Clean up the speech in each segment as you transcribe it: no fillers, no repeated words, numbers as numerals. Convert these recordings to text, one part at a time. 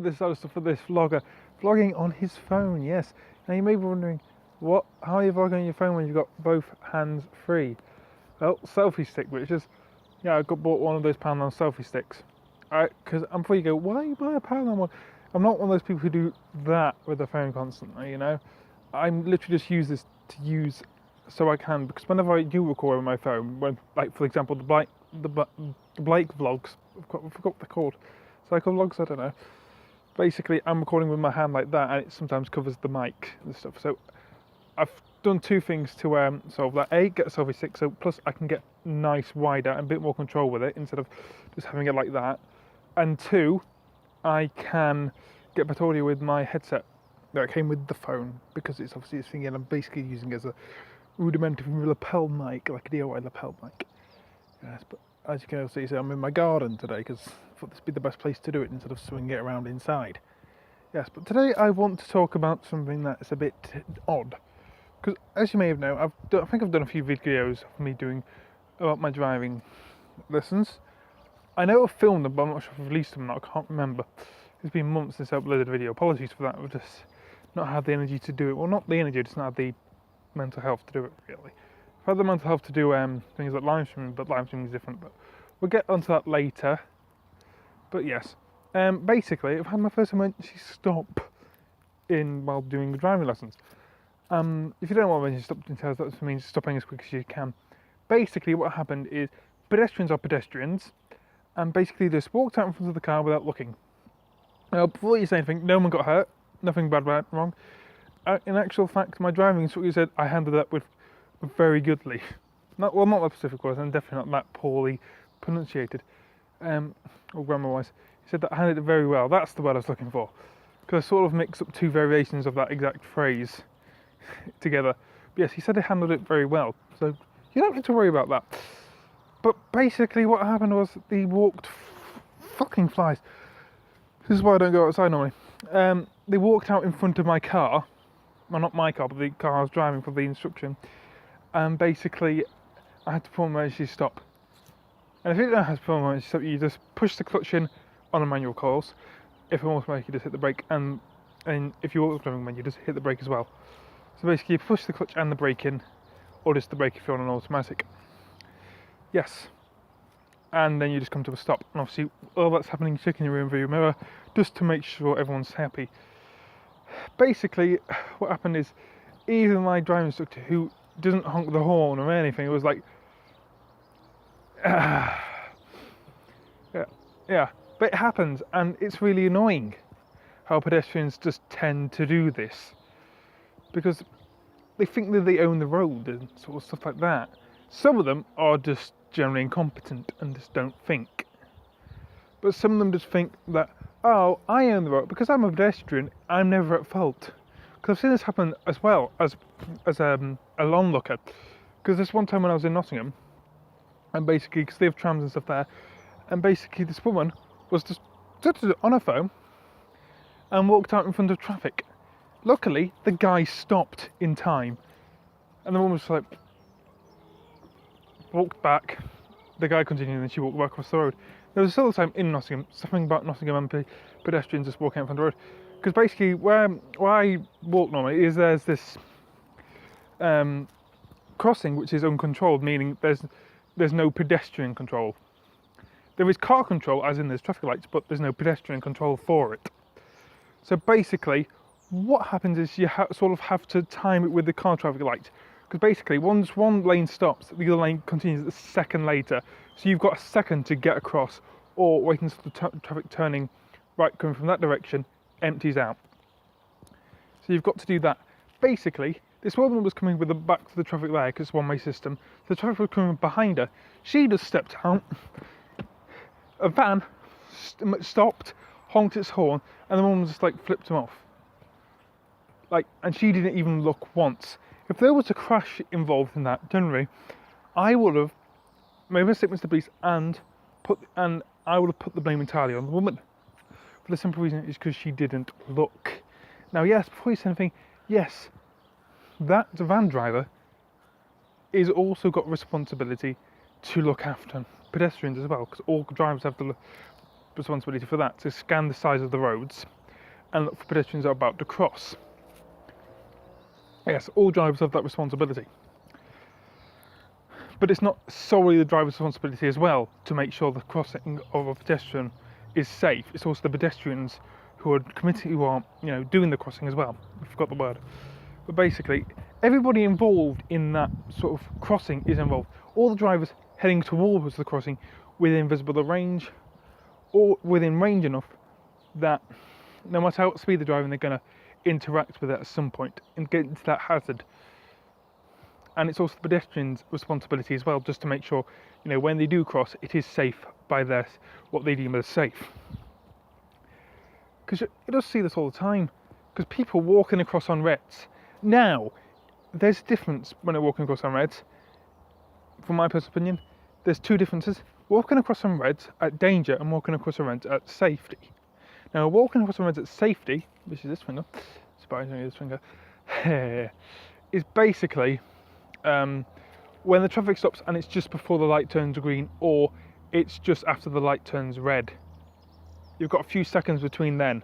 with this other stuff for this vlogger, vlogging on his phone, yes. Now you may be wondering, how are you vlogging on your phone when you've got both hands free? Well, Selfie Stick, which is, I bought one of those pound-on selfie sticks. Because before you go, why you buy a pound-on one? I'm not one of those people who do that with the phone constantly, I'm literally just use this to use so I can, because whenever I do record on my phone, when, like, for example, the Blake vlogs, I forgot what they're called, cycle vlogs, I don't know. Basically, I'm recording with my hand like that, and it sometimes covers the mic and stuff. So I've done two things to solve that. A, get a selfie stick, so plus I can get nice wider and a bit more control with it instead of just having it like that. And two, I can get better audio with my headset that came with the phone, because it's obviously this thing, and I'm basically using it as a rudimentary lapel mic, like a DIY lapel mic. Yes, but as you can also see, I'm in my garden today because I thought this would be the best place to do it instead of swinging it around inside. Yes, but today I want to talk about something that's a bit odd. Because as you may have known, I think I've done a few videos of me doing about my driving lessons. I know I've filmed them, but I'm not sure if I've released them or not, I can't remember. It's been months since I uploaded a video. Apologies for that, I've just not had the energy to do it. Well, not the energy, just not had the mental health to do it, really. I've had the mental health to do things like live streaming, but live streaming is different. But we'll get onto that later. But yes, basically, I've had my first emergency stop while doing driving lessons. If you don't know what emergency stop entails, that means stopping as quick as you can. Basically, what happened is pedestrians are pedestrians, and basically just walked out in front of the car without looking. Now, before you say anything, no one got hurt, nothing bad wrong. In actual fact, my driving instructor said I handled that with very goodly. Not that specific was, and definitely not that poorly pronunciated, or grammar-wise. He said that I handled it very well. That's the word I was looking for, because I sort of mixed up two variations of that exact phrase together. But yes, he said I handled it very well, so you don't need to worry about that. But basically, what happened was they walked fucking flies. This is why I don't go outside normally. They walked out in front of my car. Well, not my car, but the car I was driving for the instruction. And basically, I had to pull an emergency stop. And if you don't know how to pull an emergency stop, you just push the clutch in on a manual course. If you're automatic, you just hit the brake. And if you're driving manual, you just hit the brake as well. So basically, you push the clutch and the brake in, or just the brake if you're on an automatic. Yes. And then you just come to a stop. And obviously, all that's happening, you check in your rear view mirror just to make sure everyone's happy. Basically, what happened is, even my driving instructor, who doesn't honk the horn or anything, it was like, yeah. But it happens, and it's really annoying how pedestrians just tend to do this, because they think that they own the road and sort of stuff like that. Some of them are just generally incompetent and just don't think. But some of them just think that, oh, I own the road because I'm a pedestrian, I'm never at fault. Because I've seen this happen as well as a onlooker. Because this one time when I was in Nottingham, and basically, because they have trams and stuff there, and basically this woman was just on her phone and walked out in front of traffic. Luckily, the guy stopped in time, and the woman was like, walked back, the guy continued, and then she walked back across the road. There was still a time in Nottingham, something about Nottingham and pedestrians just walking out in front of the road. Because basically, where I walk normally is there's this crossing which is uncontrolled, meaning there's no pedestrian control. There is car control, as in there's traffic lights, but there's no pedestrian control for it. So basically, what happens is you sort of have to time it with the car traffic light. Because basically, once one lane stops, the other lane continues a second later. So you've got a second to get across, or wait until the traffic turning right coming from that direction empties out. So you've got to do that. Basically, this woman was coming with the back to the traffic there because it's a one-way system. The traffic was coming behind her. She just stepped out. A van stopped, honked its horn, and the woman just like flipped him off. And she didn't even look once. If there was a crash involved in that, generally, I would have made a statement to the police and I would have put the blame entirely on the woman. For the simple reason is because she didn't look. Now, yes, before you say anything, yes, the van driver is also got responsibility to look after pedestrians as well, because all drivers have to responsibility for that, to scan the size of the roads and look for pedestrians that are about to cross. Yes, all drivers have that responsibility. But it's not solely the driver's responsibility as well to make sure the crossing of a pedestrian is safe. It's also the pedestrians who are doing the crossing as well. I forgot the word. But basically, everybody involved in that sort of crossing is involved. All the drivers heading towards the crossing within visible range, or within range enough that no matter what speed they're driving, they're going to interact with it at some point and get into that hazard. And it's also the pedestrians' responsibility as well, just to make sure, when they do cross, it is safe by what they deem as safe. Because you just see this all the time. Because people walking across on reds. Now, there's a difference when they're walking across on reds. From my personal opinion, there's two differences. Walking across on reds at danger and walking across on reds at safety. Now, walking across on reds at safety, which is this finger, surprisingly this finger, is basically when the traffic stops and it's just before the light turns green, or it's just after the light turns red. You've got a few seconds between then,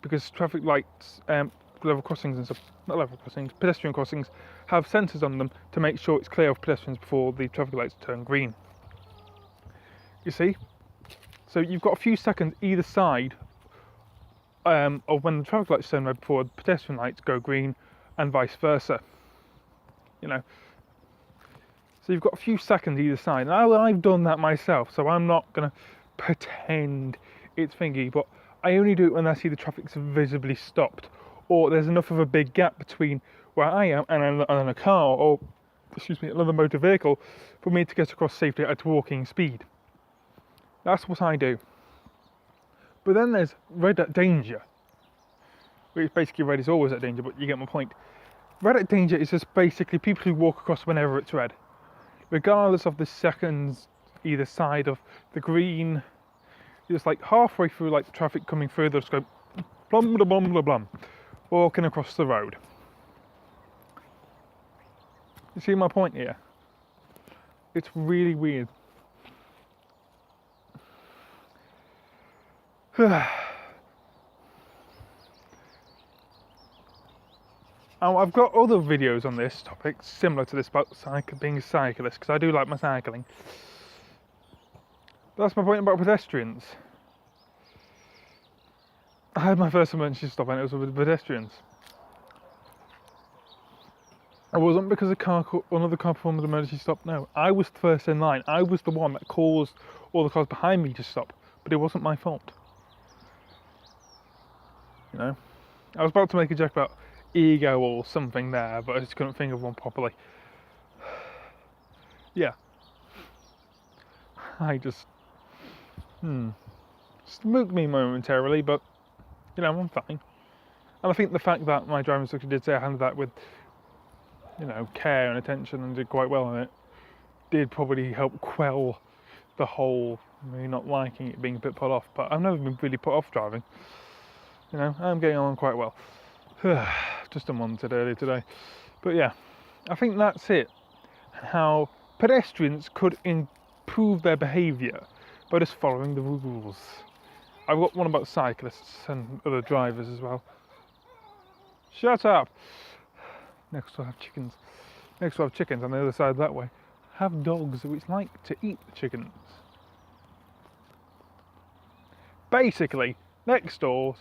because traffic lights, level crossings and stuff, not level crossings, pedestrian crossings, have sensors on them to make sure it's clear of pedestrians before the traffic lights turn green. You see? So you've got a few seconds either side of when the traffic lights turn red before the pedestrian lights go green, and vice versa. So you've got a few seconds either side. Now, I've done that myself, so I'm not going to pretend it's thingy, but I only do it when I see the traffic's visibly stopped, or there's enough of a big gap between where I am and a car, or another motor vehicle, for me to get across safely at walking speed. That's what I do. But then there's red at danger, which basically red is always at danger, but you get my point. Red at danger is just basically people who walk across whenever it's red, regardless of the seconds either side of the green. You're just like halfway through, like the traffic coming through, they'll just go blum blah blum blah blum, walking across the road. You see my point here? It's really weird. I've got other videos on this topic similar to this about being a cyclist, because I do like my cycling. But that's my point about pedestrians. I had my first emergency stop and it was with pedestrians. It wasn't because another car performed an emergency stop, no. I was first in line. I was the one that caused all the cars behind me to stop, but it wasn't my fault. I was about to make a joke about ego or something there, but I just couldn't think of one properly. Yeah. I just spooked me momentarily, but I'm fine. And I think the fact that my driving instructor did say I handled that with care and attention and did quite well on it did probably help quell the whole me not liking it being a bit put off. But I've never been really put off driving. I'm getting on quite well. Just unwanted earlier today. But yeah, I think that's it. How pedestrians could improve their behaviour by just following the rules. I've got one about cyclists and other drivers as well. Shut up! Next we'll have chickens. Next we'll have chickens on the other side that way. Have dogs which like to eat the chickens. Basically, next door's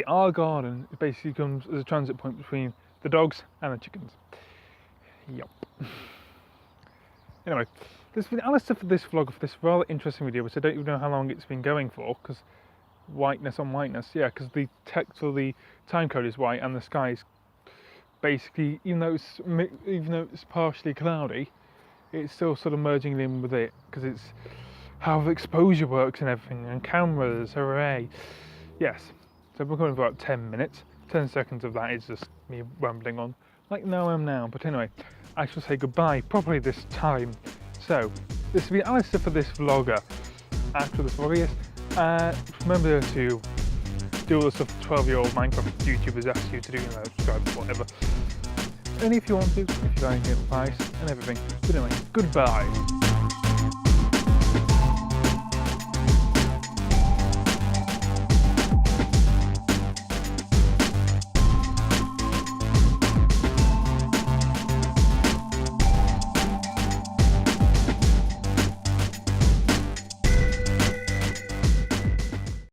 our garden basically comes as a transit point between the dogs and the chickens. Yup. Anyway, there's been Alistair for this vlog, for this rather interesting video, which I don't even know how long it's been going for, because whiteness on whiteness, yeah, because the text or the time code is white and the sky is basically, even though it's partially cloudy, it's still sort of merging in with it, because it's how the exposure works and everything, and cameras, hooray. Yes. So we're going for about 10 minutes. 10 seconds of that is just me rambling on, like now I am now. But anyway, I shall say goodbye, probably this time. So, this has been Alistair for this vlogger. After this vlogger, yes. Remember to do all the stuff 12-year-old Minecraft YouTubers ask you to do, subscribe, whatever. And if you want to, if you're going to get advice and everything. But anyway, goodbye.